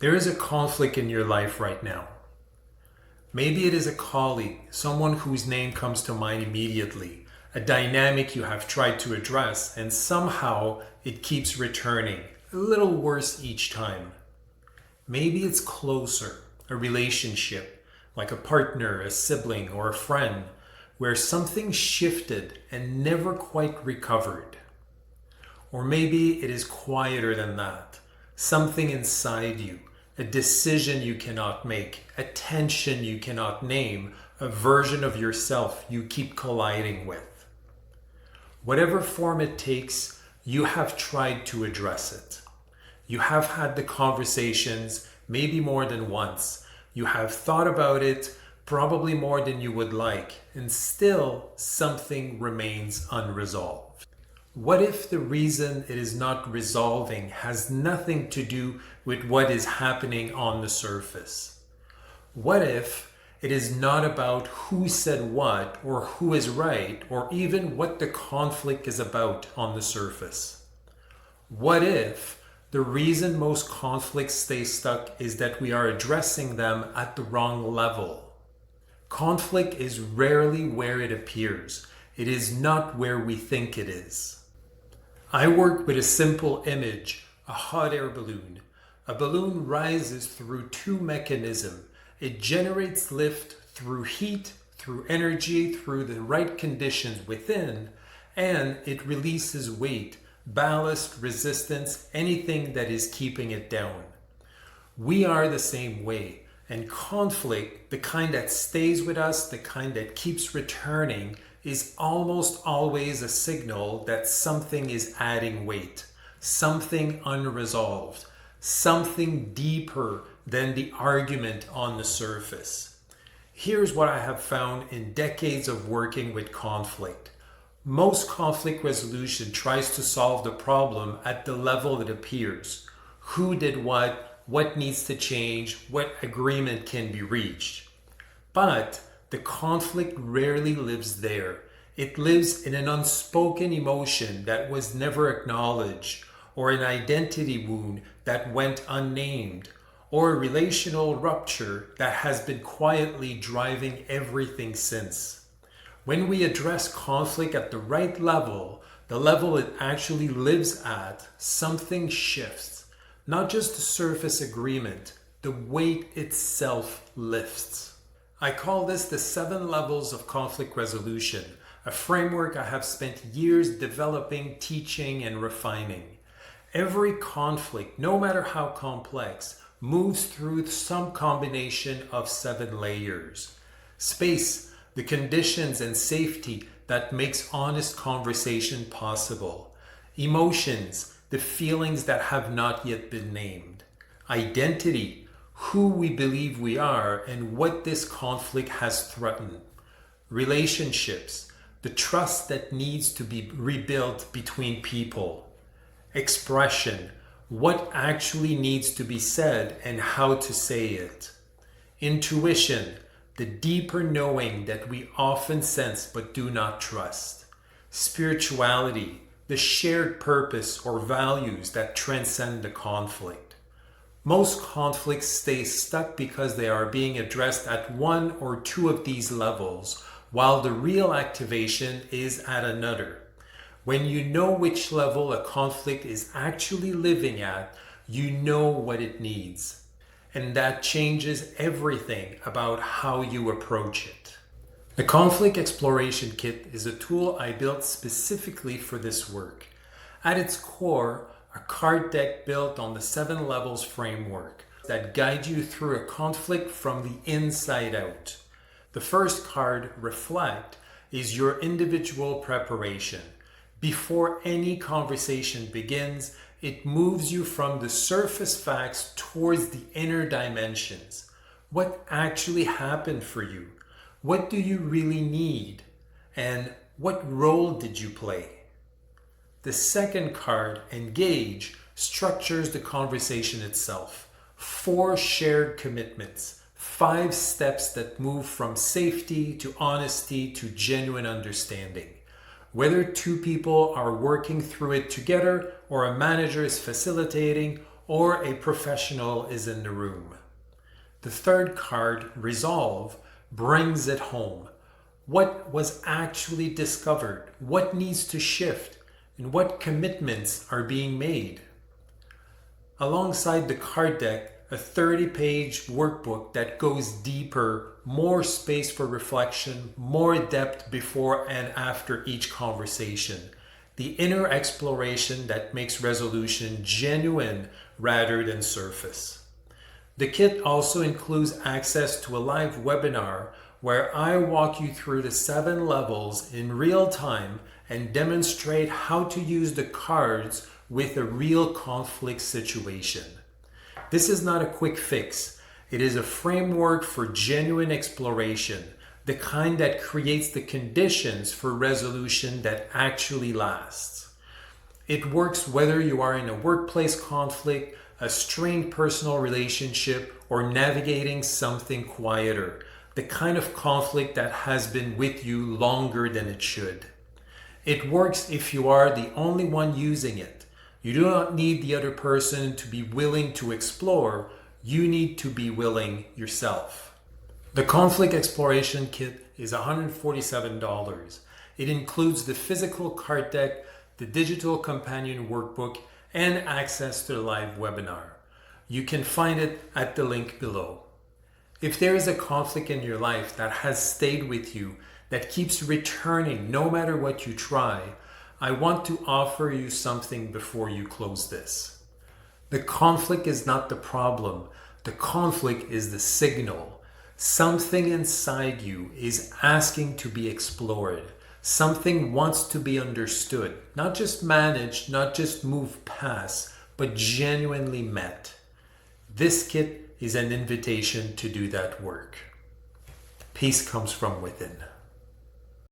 There is a conflict in your life right now. Maybe it is a colleague, someone whose name comes to mind immediately, a dynamic you have tried to address, and somehow it keeps returning, a little worse each time. Maybe it's closer, a relationship, like a partner, a sibling, or a friend, where something shifted and never quite recovered. Or maybe it is quieter than that, something inside you, a decision you cannot make, a tension you cannot name, a version of yourself you keep colliding with. Whatever form it takes, you have tried to address it. You have had the conversations, maybe more than once. You have thought about it, probably more than you would like, and still something remains unresolved. What if the reason it is not resolving has nothing to do with what is happening on the surface? What if it is not about who said what or who is right or even what the conflict is about on the surface? What if the reason most conflicts stay stuck is that we are addressing them at the wrong level? Conflict is rarely where it appears. It is not where we think it is. I work with a simple image, a hot air balloon. A balloon rises through two mechanisms. It generates lift through heat, through energy, through the right conditions within, and it releases weight, ballast, resistance, anything that is keeping it down. We are the same way, and conflict, the kind that stays with us, the kind that keeps returning, is almost always a signal that something is adding weight, something unresolved, something deeper than the argument on the surface. Here's what I have found in decades of working with conflict. Most conflict resolution tries to solve the problem at the level it appears. Who did what needs to change, what agreement can be reached. But the conflict rarely lives there. It lives in an unspoken emotion that was never acknowledged, or an identity wound that went unnamed, or a relational rupture that has been quietly driving everything since. When we address conflict at the right level, the level it actually lives at, something shifts. Not just the surface agreement, the weight itself lifts. I call this the 7 levels of conflict resolution, a framework I have spent years developing, teaching, and refining. Every conflict, no matter how complex, moves through some combination of 7 layers. Space, the conditions and safety that makes honest conversation possible. Emotions, the feelings that have not yet been named. Identity, who we believe we are and what this conflict has threatened. Relationships, the trust that needs to be rebuilt between people. Expression, what actually needs to be said and how to say it. Intuition, the deeper knowing that we often sense but do not trust. Spirituality, the shared purpose or values that transcend the conflict. Most conflicts stay stuck because they are being addressed at one or two of these levels, while the real activation is at another. When you know which level a conflict is actually living at, you know what it needs. And that changes everything about how you approach it. The Conflict Exploration Kit is a tool I built specifically for this work. At its core, a card deck built on the 7 levels framework that guide you through a conflict from the inside out. The first card, Reflect, is your individual preparation. Before any conversation begins, it moves you from the surface facts towards the inner dimensions. What actually happened for you? What do you really need? And what role did you play? The second card, Engage, structures the conversation itself. 4 shared commitments, 5 steps that move from safety to honesty to genuine understanding. Whether 2 people are working through it together or a manager is facilitating, or a professional is in the room. The third card, Resolve, brings it home. What was actually discovered? What needs to shift? And what commitments are being made? Alongside the card deck, a 30-page workbook that goes deeper, more space for reflection, more depth before and after each conversation. The inner exploration that makes resolution genuine rather than surface. The kit also includes access to a live webinar where I walk you through the 7 levels in real time and demonstrate how to use the cards with a real conflict situation. This is not a quick fix. It is a framework for genuine exploration, the kind that creates the conditions for resolution that actually lasts. It works whether you are in a workplace conflict, a strained personal relationship, or navigating something quieter, the kind of conflict that has been with you longer than it should. It works if you are the only one using it. You do not need the other person to be willing to explore. You need to be willing yourself. The Conflict Exploration Kit is $147. It includes the physical card deck, the digital companion workbook, and access to the live webinar. You can find it at the link below. If there is a conflict in your life that has stayed with you, that keeps returning no matter what you try, I want to offer you something before you close this. The conflict is not the problem. The conflict is the signal. Something inside you is asking to be explored. Something wants to be understood, not just managed, not just moved past, but genuinely met. This kit is an invitation to do that work. Peace comes from within.